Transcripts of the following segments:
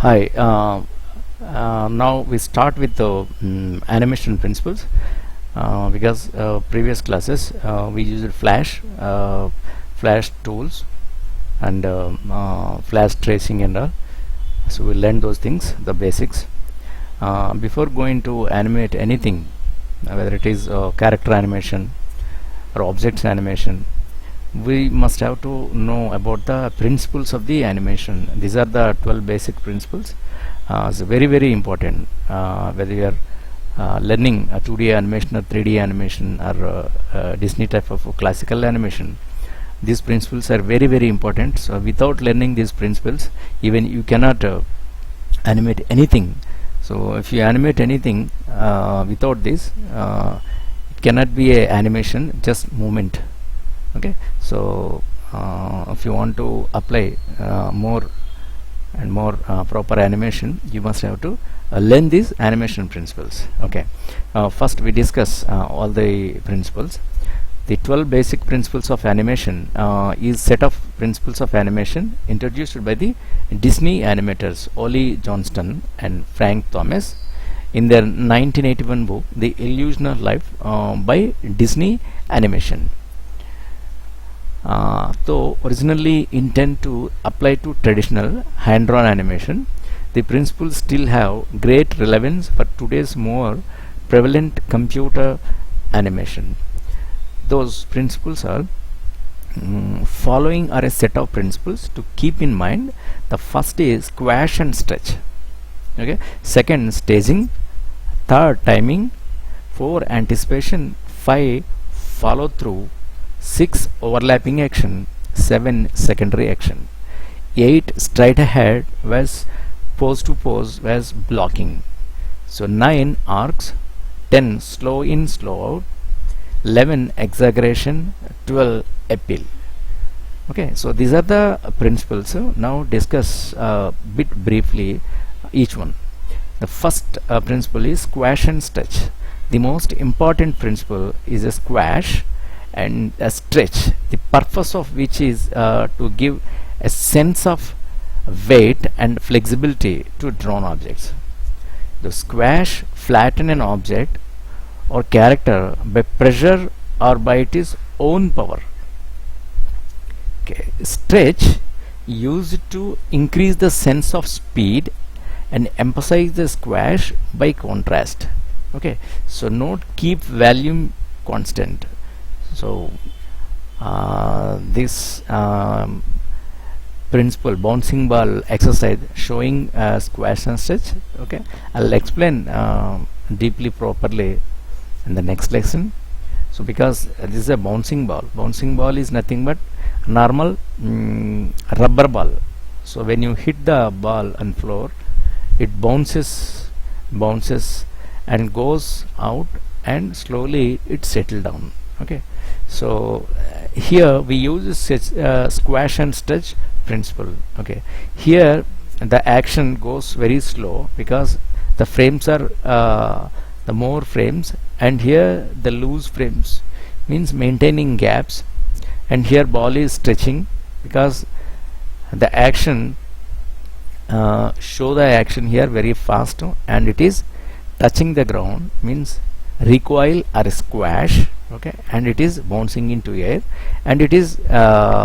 Hi. Now we start with the animation principles because previous classes we used Flash tools and Flash tracing and all. So we learned those things, the basics. Before going to animate anything, whether it is character animation or objects animation, we must have to know about the principles of the animation. These are the 12 basic principles. It's very important whether you are learning a 2D animation or 3D animation or Disney type of classical animation. These principles are very important. So without learning these principles, even you cannot animate anything. So if you animate anything without this, it cannot be a animation, just movement. Okay, so if you want to apply more and more proper animation, you must have to learn these animation principles. Okay, first we discuss all the principles. The 12 basic principles of animation is set of principles of animation introduced by the Disney animators Ollie Johnston and Frank Thomas in their 1981 book The Illusion of Life by Disney Animation. Though originally intended to apply to traditional hand-drawn animation, the principles still have great relevance for today's more prevalent computer animation. Those principles are following are a set of principles to keep in mind. The first is squash and stretch. Okay. Second, staging. Third, timing. 4, anticipation. 5, follow through. 6, overlapping action. 7, secondary action. 8, straight ahead was pose to pose was blocking. So 9, arcs. 10, slow in, slow out. 11, exaggeration. 12, appeal. Okay, so these are the principles. So now discuss bit briefly each one. The first principle is squash and stretch. The most important principle is a squash and a stretch, the purpose of which is to give a sense of weight and flexibility to drawn objects. The squash flatten an object or character by pressure or by its own power. Okay. Stretch used to increase the sense of speed and emphasize the squash by contrast. Okay, so note keep volume constant. So this principle bouncing ball exercise showing squash and stretch. Okay, I'll explain deeply properly in the next lesson. So because this is a bouncing ball is nothing but normal rubber ball. So when you hit the ball on floor, it bounces and goes out and slowly it settles down. Okay, so here we use squash and stretch principle. Okay, here the action goes very slow because the frames are the more frames, and here the loose frames means maintaining gaps, and here ball is stretching because the action show the action here very fast, and it is touching the ground means recoil or squash. Okay, and it is bouncing into air, and it is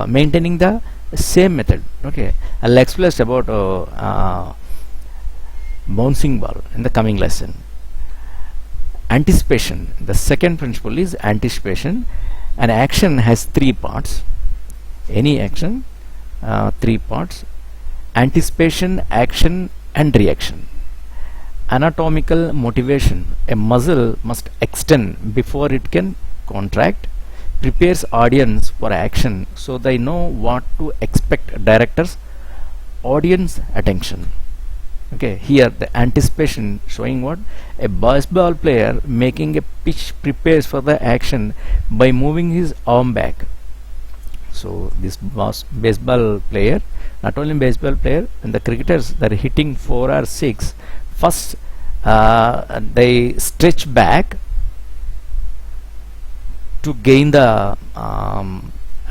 maintaining the same method. Okay, I'll explain about bouncing ball in the coming lesson. Anticipation. The second principle is anticipation. An action has 3 parts. Any action, 3 parts: anticipation, action, and reaction. Anatomical motivation. A muscle must extend before it can contract. Prepares audience for action so they know what to expect. Directors audience attention. Okay, here the anticipation showing what a baseball player making a pitch prepares for the action by moving his arm back. So this baseball player, not only baseball player, and the cricketers that are hitting 4 or 6, first they stretch back to gain the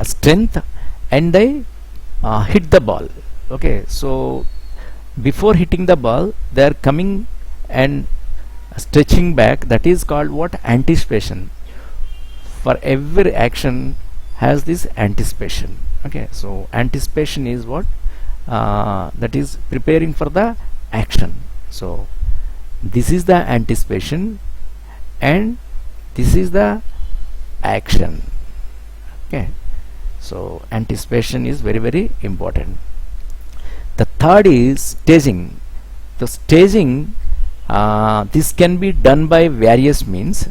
strength, and they hit the ball. Okay, so before hitting the ball they are coming and stretching back. That is called what? Anticipation. For every action has this anticipation. Okay, so anticipation is what? That is preparing for the action. So this is the anticipation and this is the action. Okay, so anticipation is very, very important. The third is staging. The staging, this can be done by various means,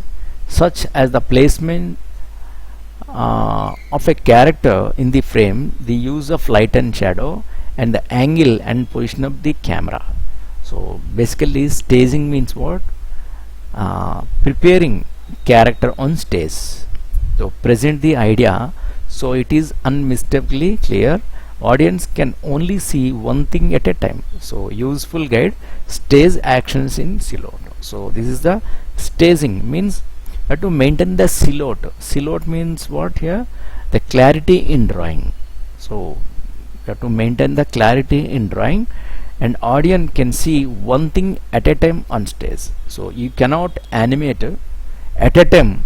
such as the placement of a character in the frame, the use of light and shadow, and the angle and position of the camera. So basically staging means what? Preparing character on stage. So present the idea so it is unmistakably clear. Audience can only see one thing at a time. So useful guide, stage actions in silhouette. So this is the staging, means to maintain the silhouette. Silhouette means what here? The clarity in drawing. So you have to maintain the clarity in drawing, and audience can see one thing at a time on stage. So you cannot animate at a time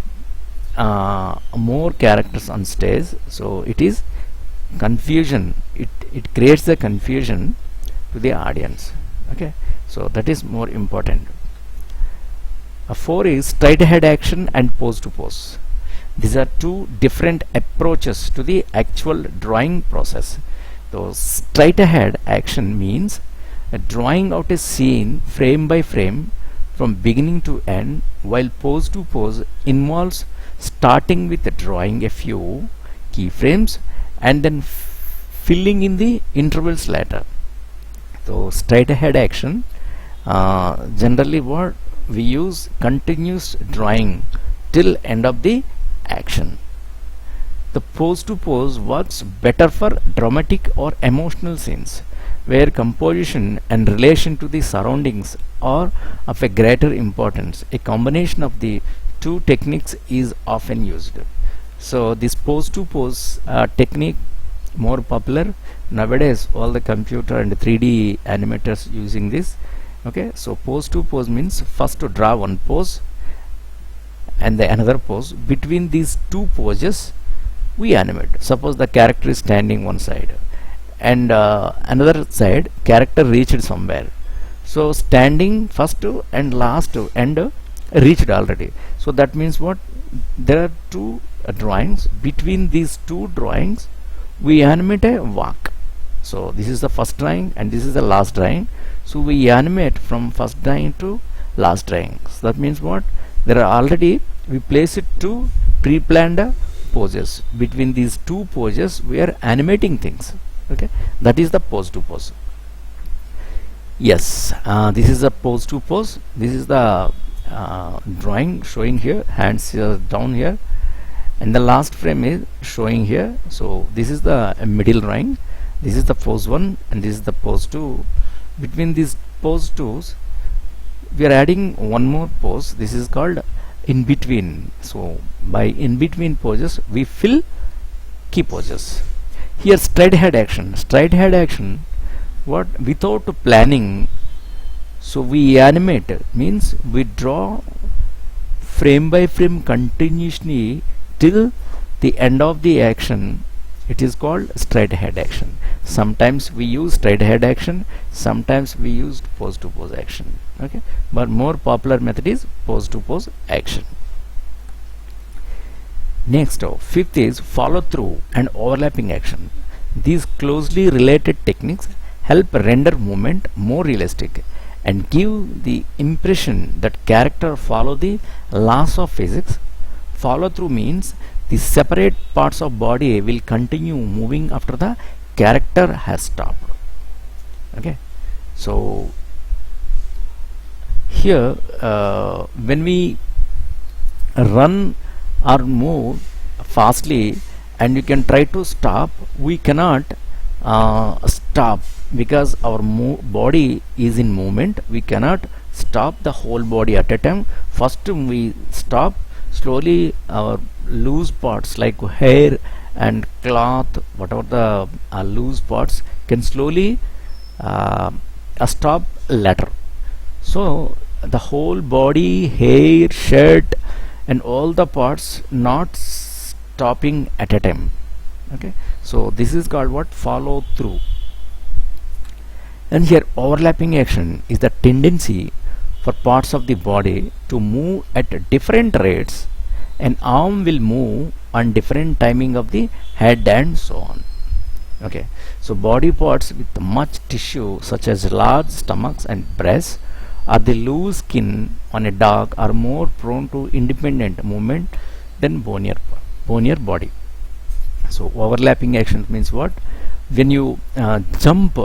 more characters on stage. So it is confusion. It creates the confusion to the audience. Okay, so that is more important. 4 is straight ahead action and pose to pose. These are two different approaches to the actual drawing process. So straight ahead action means drawing out a scene frame by frame from beginning to end, while pose to pose involves starting with drawing a few keyframes and then filling in the intervals later. So straight ahead action, generally what we use? Continuous drawing till end of the action. The pose to pose works better for dramatic or emotional scenes where composition and relation to the surroundings are of a greater importance. A combination of the two techniques is often used. So this pose to pose technique more popular nowadays. All the computer and 3D animators using this. Okay, so pose to pose means first to draw one pose and the another pose. Between these two poses we animate. Suppose the character is standing one side and another side character reached somewhere. So standing first to and last to and reached already. So that means what? There are two drawings. Between these two drawings we animate a walk. So this is the first drawing and this is the last drawing. So we animate from first drawing to last drawing. So that means what? There are already, we place it to pre-planned poses. Between these two poses we are animating things. Okay, that is the pose to pose. Yes, this is the pose to pose. This is the drawing showing here, hands down here, and the last frame is showing here. So this is the middle drawing. This is the pose 1 and this is the pose 2. Between these pose 2s we are adding one more pose. This is called in between. So by in between poses we fill key poses. Here straight ahead action. Straight ahead action, what? Without planning. So we animate, means we draw frame by frame continuously till the end of the action. It is called straight ahead action. Sometimes we use straight ahead action, sometimes we use pose to pose action. Okay, but more popular method is pose to pose action. Next, fifth is follow through and overlapping action. These closely related techniques help render movement more realistic and give the impression that character follow the laws of physics. Follow through means the separate parts of body will continue moving after the character has stopped. Okay, so here when we run or move fastly and you can try to stop, we cannot stop because our body is in movement. We cannot stop the whole body at a time. First we stop slowly our loose parts like hair and cloth, whatever the loose parts, can slowly a stop ladder. So the whole body, hair, shirt, and all the parts not stopping at a time. Okay, so this is called what? Follow through. And here overlapping action is the tendency for parts of the body to move at different rates. An arm will move on different timing of the head and so on. Okay, so body parts with much tissue such as large stomachs and breasts or the loose skin on a dog are more prone to independent movement than bonier body. So overlapping actions means what? When you jump,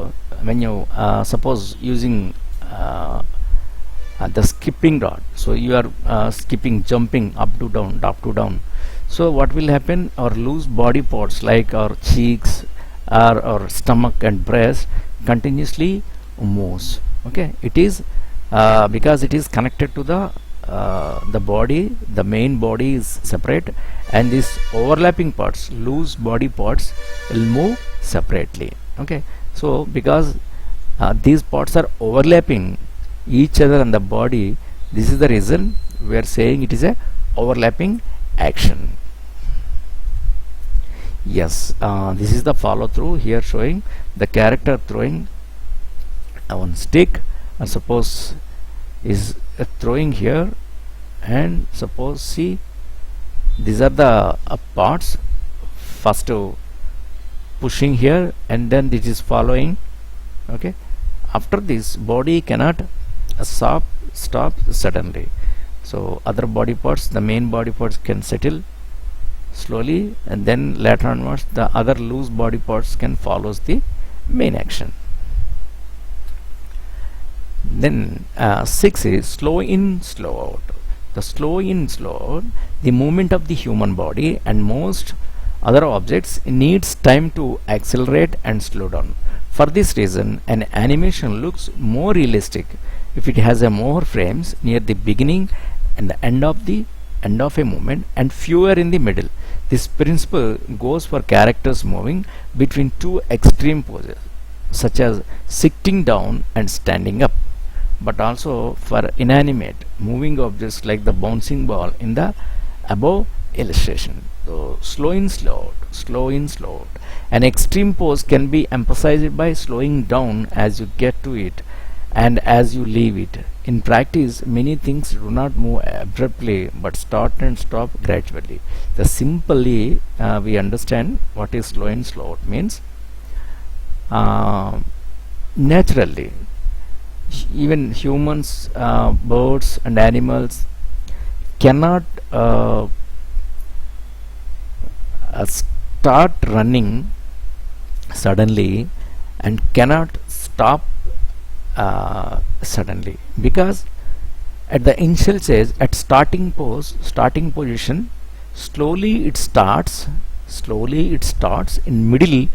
when you suppose using the skipping rod, so you are skipping, jumping up to down. So what will happen? Our loose body parts like our cheeks, our stomach and breast continuously moves. Okay, it is because it is connected to the body. The main body is separate, and these overlapping parts, loose body parts, will move separately. Okay, so because these parts are overlapping each other on the body, this is the reason we are saying it is a overlapping action. Yes, this is the follow through. Here showing the character throwing one stick, and suppose is throwing here, and suppose see these are the parts. First pushing here, and then this is following. Okay, after this body cannot stop suddenly, so other body parts, the main body parts, can settle slowly, and then later onwards the other loose body parts can follows the main action. Then 6 is slow in, slow out. The slow in, slow out, the movement of the human body and most other objects needs time to accelerate and slow down. For this reason, an animation looks more realistic if it has a more frames near the beginning and the end of a movement and fewer in the middle. This principle goes for characters moving between two extreme poses, such as sitting down and standing up, but also for inanimate moving objects like the bouncing ball in the above illustration. So slow in, slow out, slow in, slow out. An extreme pose can be emphasized by slowing down as you get to it and as you leave it. In practice, many things do not move abruptly but start and stop gradually. The simply we understand what is slow in, slow out means. Naturally, even humans, birds and animals cannot start running suddenly and cannot stop suddenly, because at the initial stage, at starting position, slowly it starts, in middle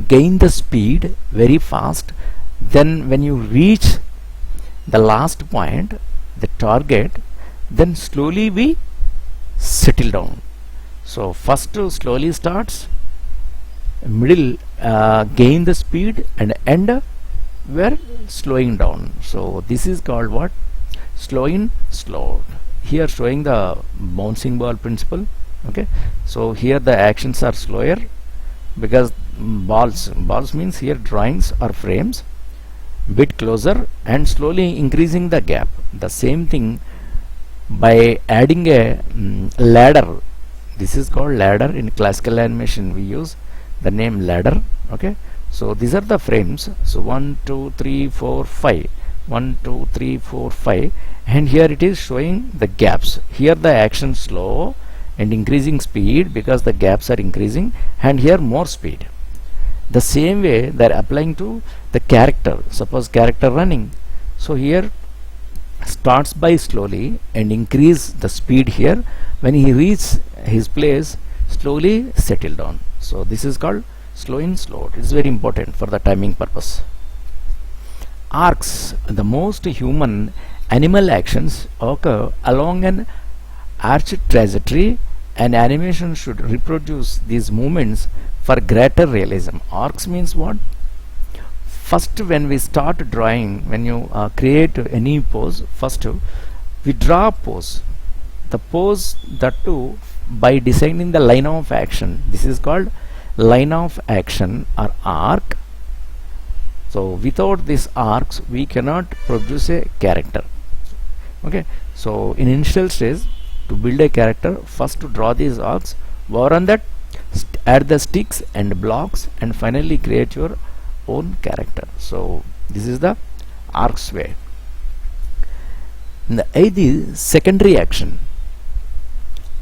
gain the speed very fast, then when you reach the last point, the target, then slowly we settle down. So first slowly starts, middle gain the speed, and end we're slowing down. So this is called what? Slow in, slow out. Here showing the bouncing ball principle. Okay, so here the actions are slower because balls means here drawings or frames bit closer and slowly increasing the gap. The same thing by adding a ladder. This is called ladder. In classical animation we use the name ladder. Okay, so these are the frames. So 1 2 3 4 5, 1 2 3 4 5, and here it is showing the gaps. Here the action slow and increasing speed because the gaps are increasing, and here more speed. The same way they are applying to the character. Suppose character running, so here starts by slowly and increase the speed here. When he reaches his place, slowly settle down. So this is called slow in, slow out. It is very important for the timing purpose. Arcs, the most human animal actions occur along an arched trajectory, and animation should reproduce these movements for greater realism. Arcs means what? first when we start drawing, when you create any pose, first we draw a pose, the pose, that too by designing the line of action. This is called line of action or arc. So without these arcs we cannot produce a character. Okay, so in initial stage, to build a character, first to draw these arcs, over on that add the sticks and blocks, and finally create your own character. So this is the arcs way. And the eighth is secondary action.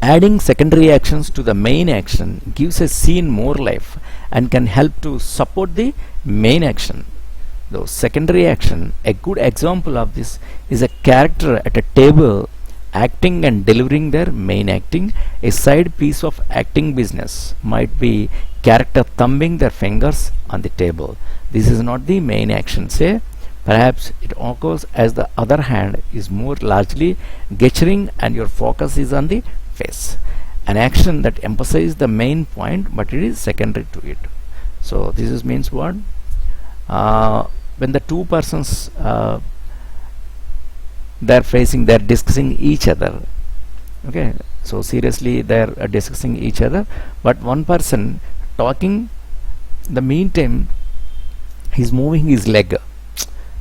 Adding secondary actions to the main action gives a scene more life and can help to support the main action. Though secondary action, a good example of this is a character at a table acting and delivering their main acting. A side piece of acting business might be character thumbing their fingers on the table. This is not the main action, say. Perhaps it occurs as the other hand is more largely gesturing and your focus is on the face. An action that emphasizes the main point, but it is secondary to it. So this is means what? When the two persons they're discussing each other. Okay, so seriously they're discussing each other, but one person talking, the meantime he's moving his leg.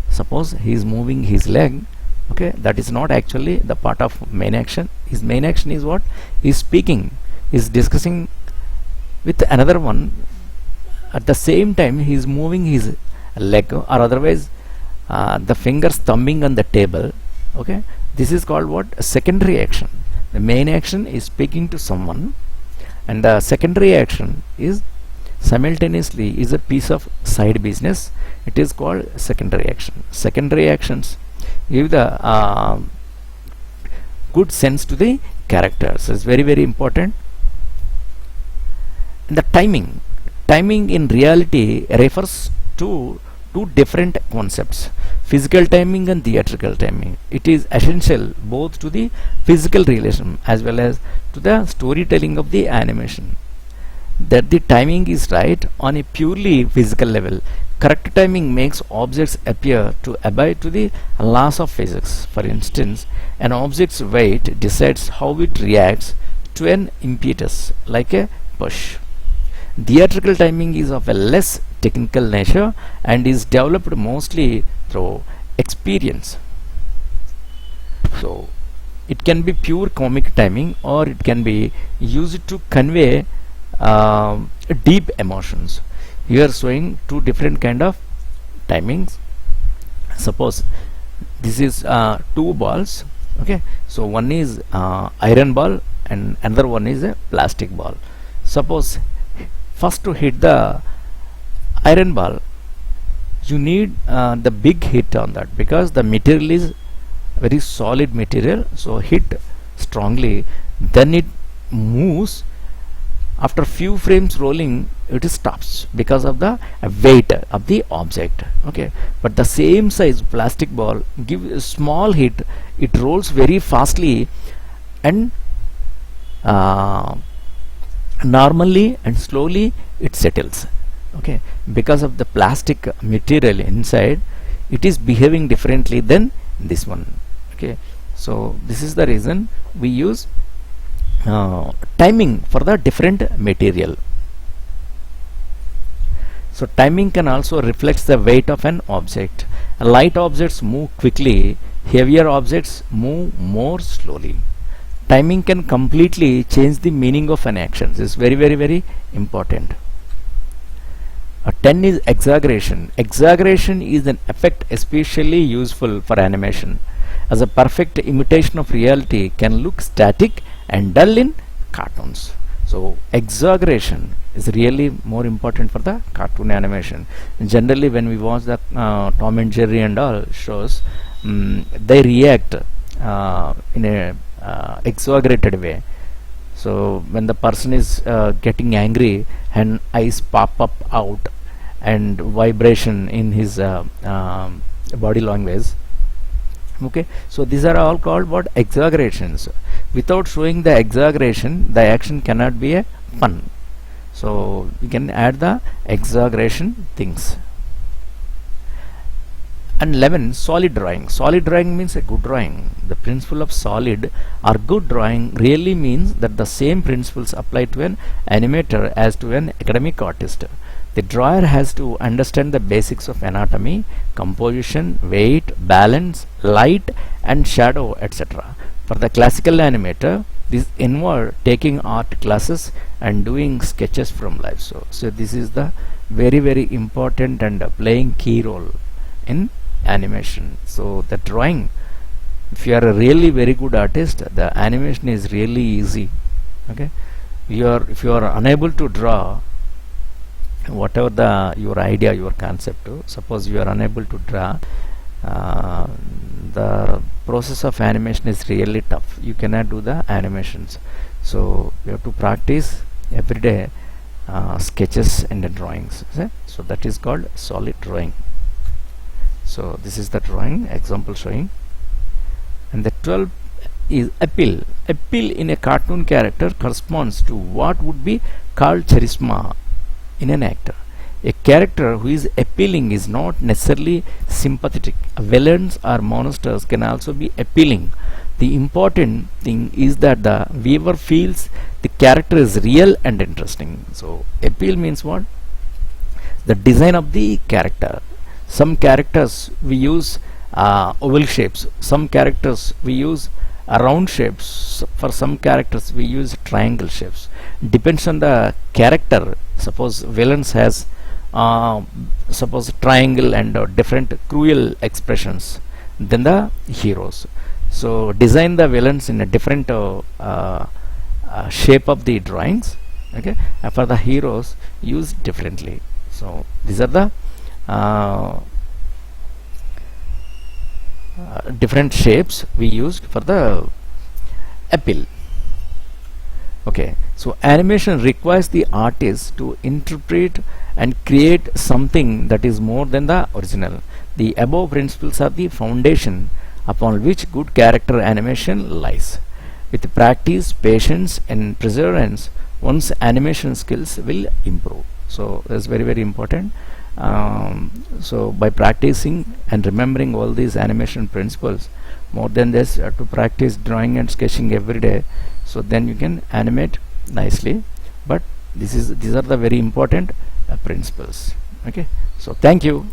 Suppose he's moving his leg. Okay, that is not actually the part of main action. His main action is what? He's speaking, he's discussing with another one. At the same time he is moving his leg, or otherwise the fingers thumbing on the table. Okay, this is called what? A secondary action. The main action is speaking to someone, and the secondary action is simultaneously is a piece of side business. It is called secondary action. Secondary actions give the good sense to the characters. It's very, very important. And the timing in reality refers to two different concepts: physical timing and theatrical timing. It is essential both to the physical realism as well as to the storytelling of the animation that the timing is right on a purely physical level. Correct timing makes objects appear to abide to the laws of physics. For instance, an object's weight decides how it reacts to an impetus, like a push. Theatrical timing is of a less technical nature and is developed mostly through experience. So it can be pure comic timing, or it can be used to convey deep emotions. Here showing two different kind of timings. Suppose this is two balls. Okay, so one is iron ball and another one is a plastic ball. Suppose first to hit the iron ball, you need the big hit on that, because the material is very solid material. So hit strongly, then it moves. After few frames rolling, it stops because of the weight of the object. Okay, but the same size plastic ball, give a small hit, it rolls very fastly, and normally and slowly it settles. Okay, because of the plastic material inside, it is behaving differently than this one. Okay, so this is the reason we use timing for the different material. So timing can also reflect the weight of an object. Light objects move quickly, heavier objects move more slowly. Timing can completely change the meaning of an action. This is very, very, very important. 10 is exaggeration. Exaggeration is an effect especially useful for animation, as a perfect imitation of reality can look static and dull in cartoons. So exaggeration is really more important for the cartoon animation. Generally when we watch the Tom and Jerry and all shows, they react in a exaggerated way. So when the person is getting angry, and eyes pop up out and vibration in his body language. Okay, so these are all called what? Exaggerations. Without showing the exaggeration, the action cannot be a fun. So we can add the exaggeration things. And 11, solid drawing. Solid drawing means a good drawing. The principle of solid or good drawing really means that the same principles apply to an animator as to an academic artist. The drawer has to understand the basics of anatomy, composition, weight, balance, light and shadow, etc. For the classical animator, this involves taking art classes and doing sketches from life. So this is the very important and playing key role in animation. So the drawing, if you are a really very good artist, the animation is really easy. Okay, if you are unable to draw whatever your idea, your concept, suppose you are unable to draw, the process of animation is really tough. You cannot do the animations. So you have to practice every day sketches and drawings. So that is called solid drawing. So this is the drawing example showing. And the 12 is appeal. Appeal in a cartoon character corresponds to what would be called charisma in an actor. A character who is appealing is not necessarily sympathetic. Villains or monsters can also be appealing. The important thing is that the viewer feels the character is real and interesting. So appeal means what? The design of the character. Some characters we use oval shapes, some characters we use round shapes, for some characters we use triangle shapes. Depends on the character. Suppose villains has suppose triangle and different cruel expressions than the heroes. So design the villains in a different shape of the drawings. Okay, and for the heroes use differently. So these are the different shapes we used for the appeal. Okay, so animation requires the artist to interpret and create something that is more than the original. The above principles are the foundation upon which good character animation lies. With practice, patience and perseverance, one's animation skills will improve. So that's very important. So by practicing and remembering all these animation principles, more than this, to practice drawing and sketching every day, so then you can animate nicely. But these are the very important principles. Okay, so thank you.